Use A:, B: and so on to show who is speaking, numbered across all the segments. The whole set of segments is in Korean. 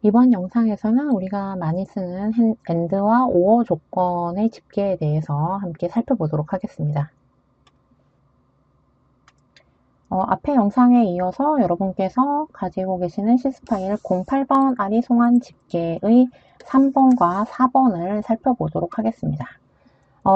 A: 이번 영상에서는 우리가 많이 쓰는 AND와 OR 조건의 집계에 대해서 함께 살펴보도록 하겠습니다. 앞의 영상에 이어서 여러분께서 가지고 계시는 시스 파일 08번 아리송한 집계의 3번과 4번을 살펴보도록 하겠습니다.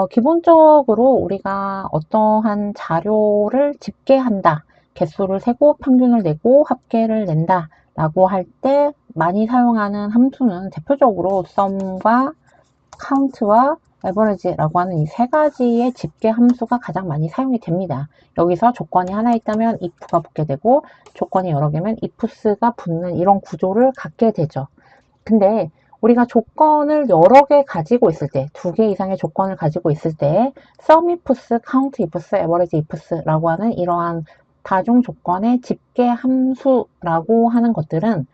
A: 기본적으로 우리가 어떠한 자료를 집계한다, 개수를 세고 평균을 내고 합계를 낸다 라고 할 때 많이 사용하는 함수는 대표적으로 sum과 count와 average라고 하는 이 세 가지의 집계 함수가 가장 많이 사용이 됩니다. 여기서 조건이 하나 있다면 if가 붙게 되고 조건이 여러 개면 ifs가 붙는 이런 구조를 갖게 되죠. 근데 우리가 조건을 여러 개 가지고 있을 때, 두 개 이상의 조건을 가지고 있을 때 sum ifs, count ifs, average ifs라고 하는 이러한 다중 조건의 집계 함수라고 하는 것들은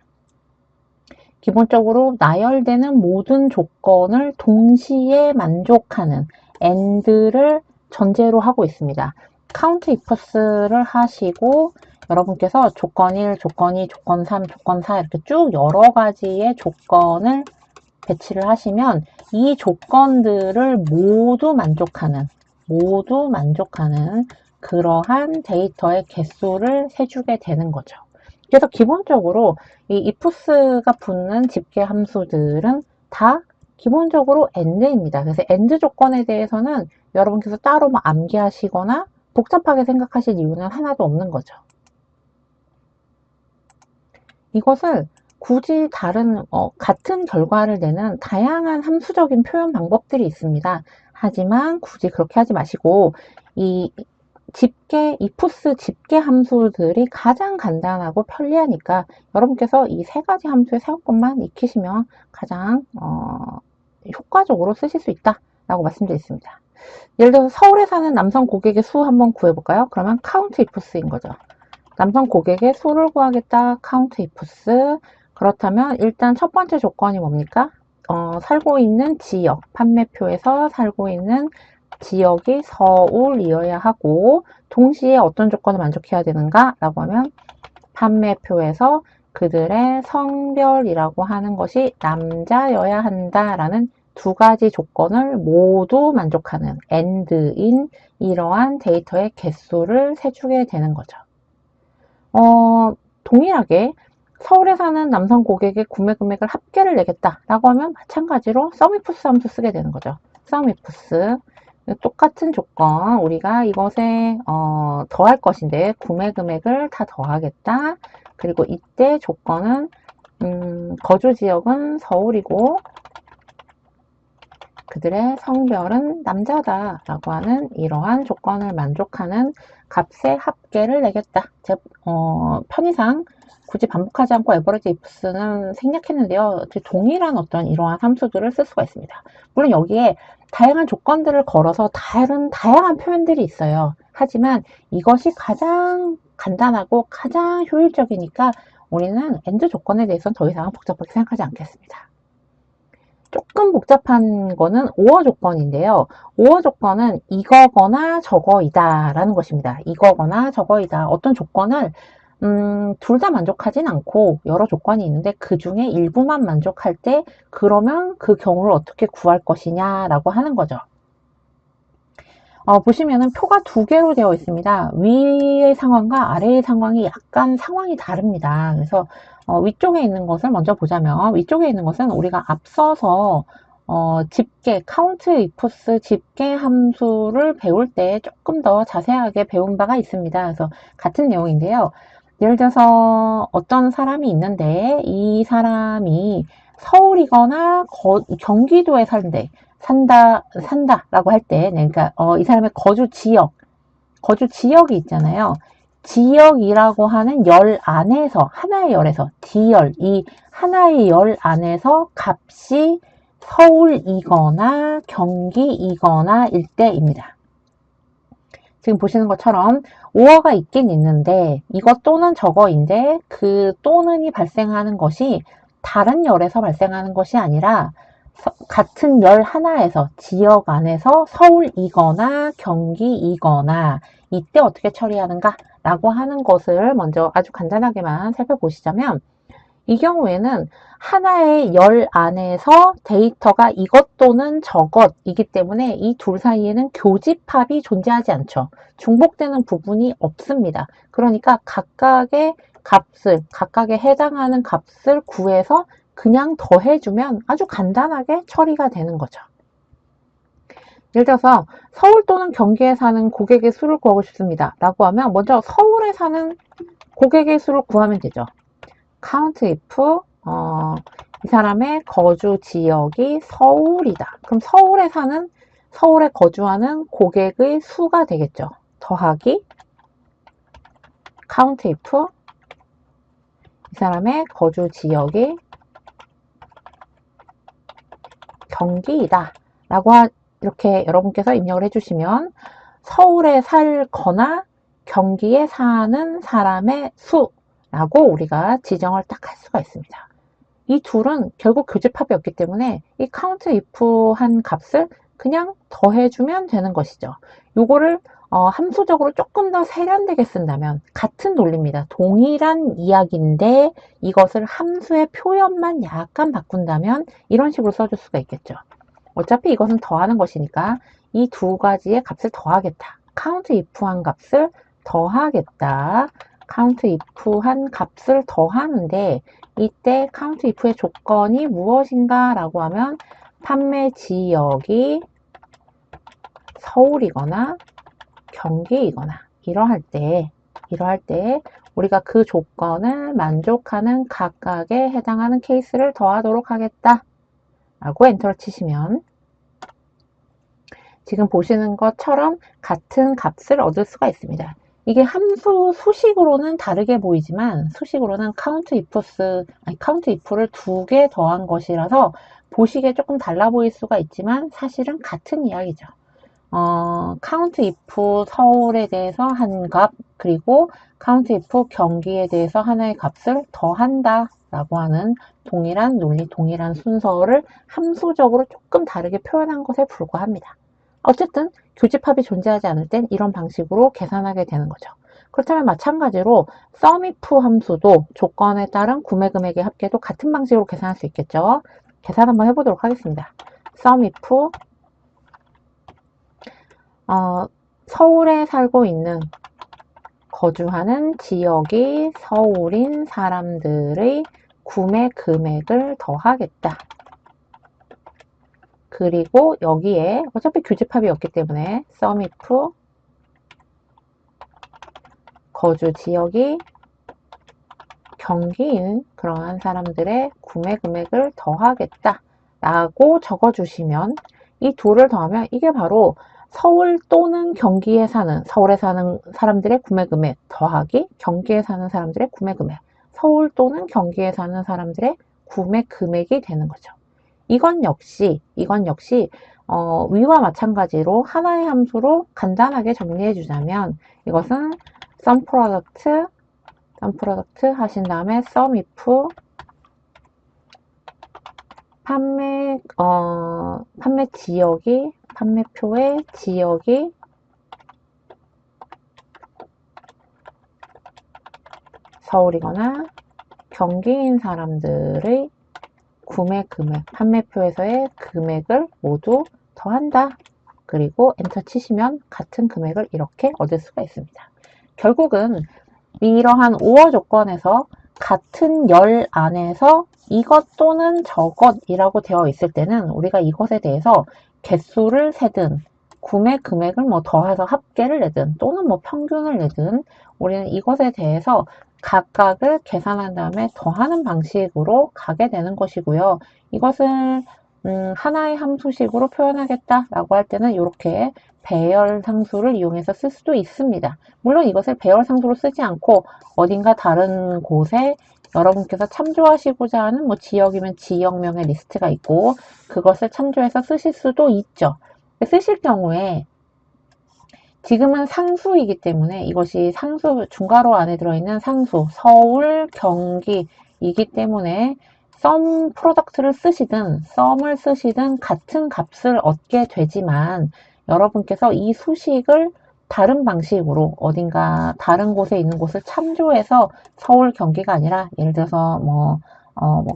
A: 기본적으로 나열되는 모든 조건을 동시에 만족하는 AND를 전제로 하고 있습니다. count ifs를 하시고 여러분께서 조건 1, 조건 2, 조건 3, 조건 4 이렇게 쭉 여러 가지의 조건을 배치를 하시면 이 조건들을 모두 만족하는 그러한 데이터의 개수를 세주게 되는 거죠. 그래서 기본적으로 이 ifs가 붙는 집계 함수들은 다 기본적으로 AND입니다. 그래서 AND 조건에 대해서는 여러분께서 따로 암기하시거나 복잡하게 생각하실 이유는 하나도 없는 거죠. 이것을 굳이 같은 결과를 내는 다양한 함수적인 표현 방법들이 있습니다. 하지만 굳이 그렇게 하지 마시고 이 ifs 집계 함수들이 가장 간단하고 편리하니까 여러분께서 이 세 가지 함수의 사용법만 익히시면 가장 효과적으로 쓰실 수 있다라고 말씀드렸습니다. 예를 들어서 서울에 사는 남성 고객의 수 한번 구해볼까요? 그러면 count ifs인 거죠. 남성 고객의 수를 구하겠다. count ifs. 그렇다면 일단 첫 번째 조건이 뭡니까? 살고 있는 지역, 판매표에서 살고 있는 지역이 서울이어야 하고 동시에 어떤 조건을 만족해야 되는가? 라고 하면 판매표에서 그들의 성별이라고 하는 것이 남자여야 한다라는 두 가지 조건을 모두 만족하는 AND인 이러한 데이터의 개수를 세주게 되는 거죠. 동일하게 서울에 사는 남성 고객의 구매 금액을 합계를 내겠다라고 하면 마찬가지로 sumifs 함수 쓰게 되는 거죠. sumifs 똑같은 조건 우리가 이것에 더할 것인데 구매 금액을 다 더하겠다. 그리고 이때 조건은 거주 지역은 서울이고 그들의 성별은 남자다라고 하는 이러한 조건을 만족하는 값의 합계를 내겠다. 편의상 굳이 반복하지 않고 에버리지 ifs는 생략했는데요. 동일한 어떤 이러한 함수들을 쓸 수가 있습니다. 물론 여기에 다양한 조건들을 걸어서 다양한 표현들이 있어요. 하지만 이것이 가장 간단하고 가장 효율적이니까 우리는 AND 조건에 대해서는 더 이상 복잡하게 생각하지 않겠습니다. 조금 복잡한 거는 OR 조건인데요. OR 조건은 이거거나 저거이다 라는 것입니다. 이거거나 저거이다. 어떤 조건을 둘 다 만족하진 않고 여러 조건이 있는데 그 중에 일부만 만족할 때 그러면 그 경우를 어떻게 구할 것이냐 라고 하는 거죠. 보시면은 표가 두 개로 되어 있습니다. 위의 상황과 아래의 상황이 약간 상황이 다릅니다. 그래서 위쪽에 있는 것을 먼저 보자면 위쪽에 있는 것은 우리가 앞서서 집계, count ifs 집계 함수를 배울 때 조금 더 자세하게 배운 바가 있습니다. 그래서 같은 내용인데요. 예를 들어서 어떤 사람이 있는데 이 사람이 서울이거나 경기도에 산다라고 할 때, 그러니까 이 사람의 거주 지역이 있잖아요. 지역이라고 하는 열 안에서 하나의 열에서 D열 이 하나의 열 안에서 값이 서울이거나 경기이거나 일 때입니다. 지금 보시는 것처럼 OR가 있긴 있는데 이것 또는 저거인데 그 또는이 발생하는 것이 다른 열에서 발생하는 것이 아니라 같은 열 하나에서 지역 안에서 서울이거나 경기이거나 이때 어떻게 처리하는가 라고 하는 것을 먼저 아주 간단하게만 살펴보시자면 이 경우에는 하나의 열 안에서 데이터가 이것 또는 저것이기 때문에 이 둘 사이에는 교집합이 존재하지 않죠. 중복되는 부분이 없습니다. 그러니까 각각의 값을, 각각에 해당하는 값을 구해서 그냥 더해주면 아주 간단하게 처리가 되는 거죠. 예를 들어서 서울 또는 경기에 사는 고객의 수를 구하고 싶습니다. 라고 하면 먼저 서울에 사는 고객의 수를 구하면 되죠. count if 이 사람의 거주 지역이 서울이다. 그럼 서울에 거주하는 고객의 수가 되겠죠. 더하기 count if 이 사람의 거주 지역이 경기이다. 라고 이렇게 여러분께서 입력을 해주시면 서울에 살거나 경기에 사는 사람의 수라고 우리가 지정을 딱 할 수가 있습니다. 이 둘은 결국 교집합이 없기 때문에 이 count if 한 값을 그냥 더해주면 되는 것이죠. 요거를 함수적으로 조금 더 세련되게 쓴다면 같은 논리입니다. 동일한 이야기인데 이것을 함수의 표현만 약간 바꾼다면 이런 식으로 써줄 수가 있겠죠. 어차피 이것은 더하는 것이니까 이 두 가지의 값을 더하겠다. count if 한 값을 더하겠다. count if 한 값을 더하는데 이때 count if의 조건이 무엇인가 라고 하면 판매 지역이 서울이거나 경기이거나 이러할 때 우리가 그 조건을 만족하는 각각에 해당하는 케이스를 더하도록 하겠다 라고 엔터를 치시면 지금 보시는 것처럼 같은 값을 얻을 수가 있습니다. 이게 함수 수식으로는 다르게 보이지만 수식으로는 count if를 두 개 더한 것이라서 보시기에 조금 달라 보일 수가 있지만 사실은 같은 이야기죠. count if 서울에 대해서 한 값, 그리고 count if 경기에 대해서 하나의 값을 더한다 라고 하는 동일한 논리, 동일한 순서를 함수적으로 조금 다르게 표현한 것에 불과합니다. 어쨌든 교집합이 존재하지 않을 땐 이런 방식으로 계산하게 되는 거죠. 그렇다면 마찬가지로 sumif 함수도 조건에 따른 구매 금액의 합계도 같은 방식으로 계산할 수 있겠죠. 계산 한번 해보도록 하겠습니다. sumif 서울에 살고 있는 거주하는 지역이 서울인 사람들의 구매 금액을 더하겠다. 그리고 여기에 어차피 교집합이 없기 때문에 sumif 거주 지역이 경기인 그러한 사람들의 구매 금액을 더하겠다 라고 적어주시면 이 둘을 더하면 이게 바로 서울 또는 경기에 사는, 서울에 사는 사람들의 구매 금액 더하기 경기에 사는 사람들의 구매 금액, 서울 또는 경기에 사는 사람들의 구매 금액이 되는 거죠. 이건 역시 위와 마찬가지로 하나의 함수로 간단하게 정리해 주자면 이것은 sum product 하신 다음에 sumif 판매표의 지역이 서울이거나 경기인 사람들의 구매 금액, 판매표에서의 금액을 모두 더한다. 그리고 엔터 치시면 같은 금액을 이렇게 얻을 수가 있습니다. 결국은 이러한 우어 조건에서 같은 열 안에서 이것 또는 저것이라고 되어 있을 때는 우리가 이것에 대해서 개수를 세든 구매 금액을 뭐 더해서 합계를 내든 또는 뭐 평균을 내든 우리는 이것에 대해서 각각을 계산한 다음에 더하는 방식으로 가게 되는 것이고요. 이것을 하나의 함수식으로 표현하겠다라고 할 때는 이렇게 배열 상수를 이용해서 쓸 수도 있습니다. 물론 이것을 배열 상수로 쓰지 않고 어딘가 다른 곳에 여러분께서 참조하시고자 하는 뭐 지역이면 지역명의 리스트가 있고 그것을 참조해서 쓰실 수도 있죠. 쓰실 경우에 지금은 상수이기 때문에 이것이 상수 중괄호 안에 들어있는 상수 서울 경기이기 때문에 sum product를 쓰시든 sum을 쓰시든 같은 값을 얻게 되지만 여러분께서 이 수식을 다른 방식으로 어딘가 다른 곳에 있는 곳을 참조해서 서울, 경기가 아니라 예를 들어서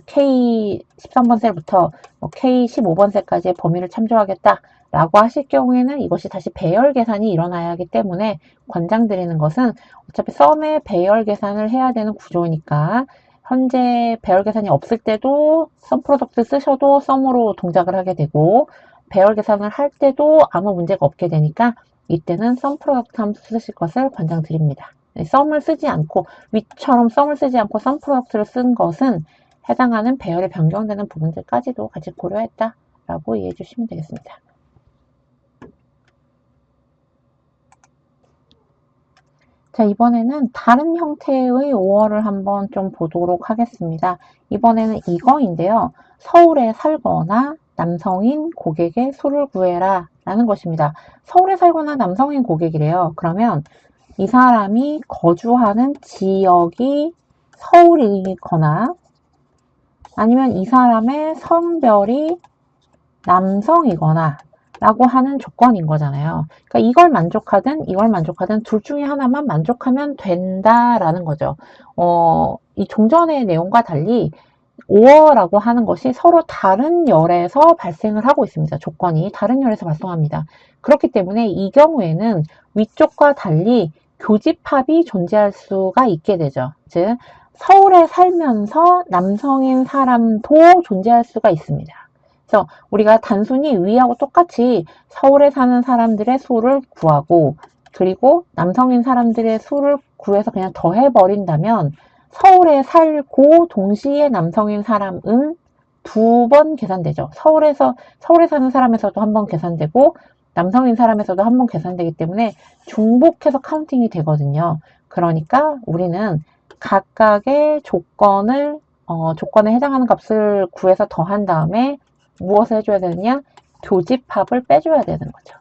A: K 13번 셀부터 K 15번 셀까지의 범위를 참조하겠다 라고 하실 경우에는 이것이 다시 배열 계산이 일어나야 하기 때문에 권장드리는 것은 어차피 썸의 배열 계산을 해야 되는 구조니까 현재 배열 계산이 없을 때도 썸 프로덕트 쓰셔도 썸으로 동작을 하게 되고 배열 계산을 할 때도 아무 문제가 없게 되니까 이때는 썸 프로덕트 함수 쓰실 것을 권장드립니다. 썸을 쓰지 않고 위처럼 썸을 쓰지 않고 썸 프로덕트를 쓴 것은 해당하는 배열이 변경되는 부분들까지도 같이 고려했다라고 이해해 주시면 되겠습니다. 자, 이번에는 다른 형태의 오어를 한번 좀 보도록 하겠습니다. 이번에는 이거인데요. 서울에 살거나 남성인 고객의 수를 구해라 라는 것입니다. 서울에 살거나 남성인 고객이래요. 그러면 이 사람이 거주하는 지역이 서울이거나 아니면 이 사람의 성별이 남성이거나 라고 하는 조건인 거잖아요. 그러니까 이걸 만족하든 둘 중에 하나만 만족하면 된다라는 거죠. 이 종전의 내용과 달리 오어라고 하는 것이 서로 다른 열에서 발생을 하고 있습니다. 조건이 다른 열에서 발생합니다. 그렇기 때문에 이 경우에는 위쪽과 달리 교집합이 존재할 수가 있게 되죠. 즉 서울에 살면서 남성인 사람도 존재할 수가 있습니다. 그래서 우리가 단순히 위하고 똑같이 서울에 사는 사람들의 수를 구하고 그리고 남성인 사람들의 수를 구해서 그냥 더해버린다면 서울에 살고 동시에 남성인 사람은 2번 계산되죠. 서울에 사는 사람에서도 한 번 계산되고 남성인 사람에서도 한 번 계산되기 때문에 중복해서 카운팅이 되거든요. 그러니까 우리는 각각의 조건에 해당하는 값을 구해서 더한 다음에 무엇을 해줘야 되느냐? 교집합을 빼줘야 되는 거죠.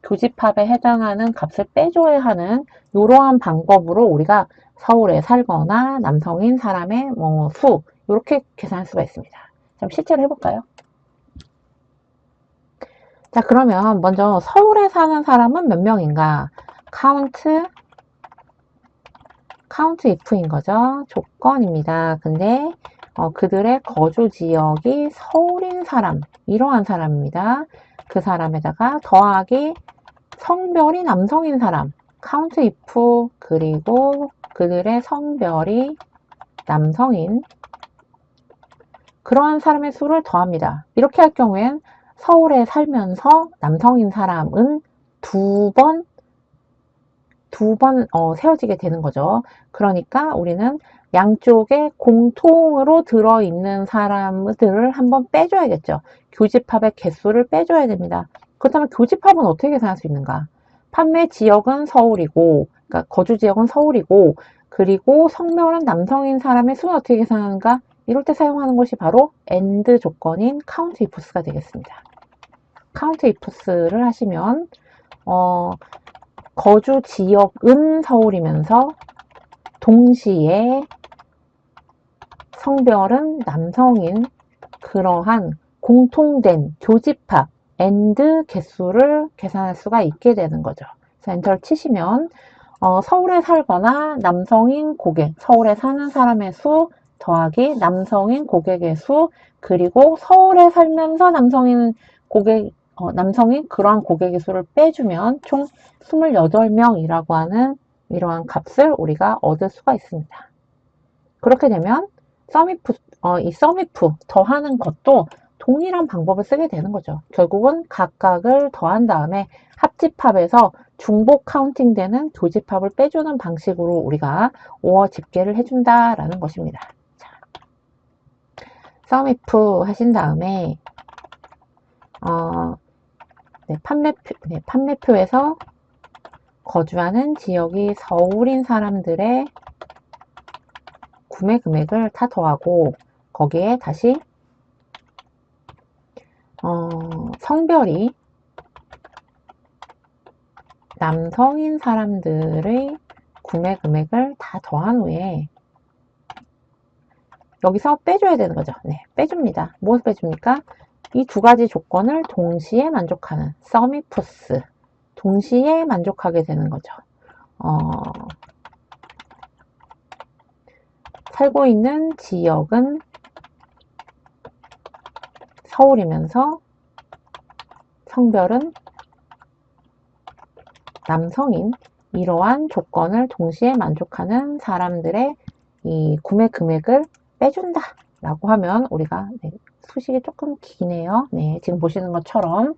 A: 교집합에 해당하는 값을 빼줘야 하는 이러한 방법으로 우리가 서울에 살거나 남성인 사람의 수 이렇게 계산할 수가 있습니다. 그럼 실제로 해볼까요? 자, 그러면 먼저 서울에 사는 사람은 몇 명인가? count if인 거죠. 조건입니다. 근데 그들의 거주 지역이 서울인 사람, 이러한 사람입니다. 그 사람에다가 더하기 성별이 남성인 사람, count if 그리고 그들의 성별이 남성인 그러한 사람의 수를 더합니다. 이렇게 할 경우엔 서울에 살면서 남성인 사람은 두 번 세워지게 되는 거죠. 그러니까 우리는 양쪽에 공통으로 들어있는 사람들을 한번 빼줘야겠죠. 교집합의 개수를 빼줘야 됩니다. 그렇다면 교집합은 어떻게 계산할 수 있는가? 판매 지역은 서울이고, 그러니까 거주 지역은 서울이고, 그리고 성별은 남성인 사람의 수는 어떻게 계산하는가? 이럴 때 사용하는 것이 바로 AND 조건인 count ifs가 되겠습니다. count ifs를 하시면 거주 지역은 서울이면서 동시에 성별은 남성인 그러한 공통된 교집합 AND 개수를 계산할 수가 있게 되는 거죠. 그래서 엔터를 치시면 서울에 살거나 남성인 고객, 서울에 사는 사람의 수 더하기 남성인 고객의 수 그리고 서울에 살면서 남성인 그러한 고객의 수를 빼주면 총 28명이라고 하는 이러한 값을 우리가 얻을 수가 있습니다. 그렇게 되면 이 썸이프 더하는 것도 동일한 방법을 쓰게 되는 거죠. 결국은 각각을 더한 다음에 합집합에서 중복 카운팅 되는 교집합을 빼주는 방식으로 우리가 오어 집계를 해준다라는 것입니다. 썸이프 하신 다음에 판매표에서 거주하는 지역이 서울인 사람들의 구매 금액을 다 더하고 거기에 다시 성별이 남성인 사람들의 구매 금액을 다 더한 후에 여기서 빼줘야 되는 거죠. 네, 빼줍니다. 무엇을 빼줍니까? 이 두 가지 조건을 동시에 만족하는 썸이프스 동시에 만족하게 되는 거죠. 살고 있는 지역은 서울이면서 성별은 남성인, 이러한 조건을 동시에 만족하는 사람들의 이 구매 금액을 빼준다 라고 하면 우리가 수식이 조금 기네요. 지금 보시는 것처럼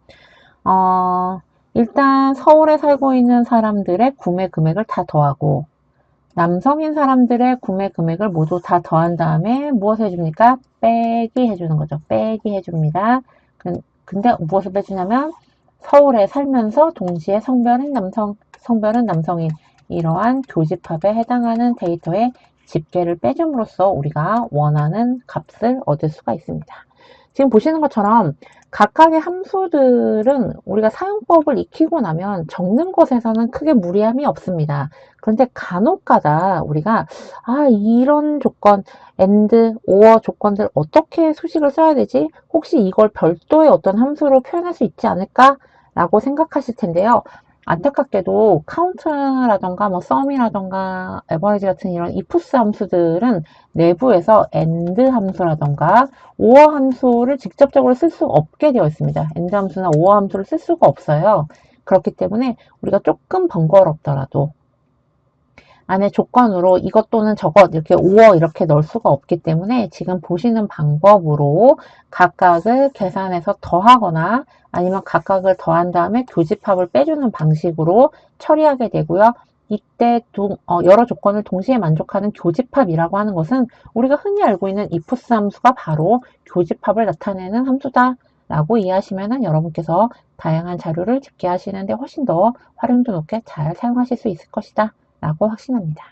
A: 일단 서울에 살고 있는 사람들의 구매 금액을 다 더하고 남성인 사람들의 구매 금액을 모두 다 더한 다음에 무엇을 해줍니까? 빼기 해주는 거죠. 빼기 해줍니다. 근데 무엇을 빼주냐면 서울에 살면서 동시에 성별은 남성인 이러한 교집합에 해당하는 데이터의 집계를 빼줌으로써 우리가 원하는 값을 얻을 수가 있습니다. 지금 보시는 것처럼 각각의 함수들은 우리가 사용법을 익히고 나면 적는 것에서는 크게 무리함이 없습니다. 그런데 간혹가다 우리가 이런 조건, and, or 조건들 어떻게 수식을 써야 되지? 혹시 이걸 별도의 어떤 함수로 표현할 수 있지 않을까? 라고 생각하실 텐데요. 안타깝게도 count라던가 sum이라던가 average 같은 이런 ifs 함수들은 내부에서 and 함수라던가 or 함수를 직접적으로 쓸 수가 없게 되어 있습니다. and 함수나 or 함수를 쓸 수가 없어요. 그렇기 때문에 우리가 조금 번거롭더라도 안에 조건으로 이것 또는 저것 이렇게 or 이렇게 넣을 수가 없기 때문에 지금 보시는 방법으로 각각을 계산해서 더하거나 아니면 각각을 더한 다음에 교집합을 빼주는 방식으로 처리하게 되고요. 이때 여러 조건을 동시에 만족하는 교집합이라고 하는 것은 우리가 흔히 알고 있는 ifs 함수가 바로 교집합을 나타내는 함수다 라고 이해하시면 여러분께서 다양한 자료를 집계하시는데 훨씬 더 활용도 높게 잘 사용하실 수 있을 것이다 라고 확신합니다.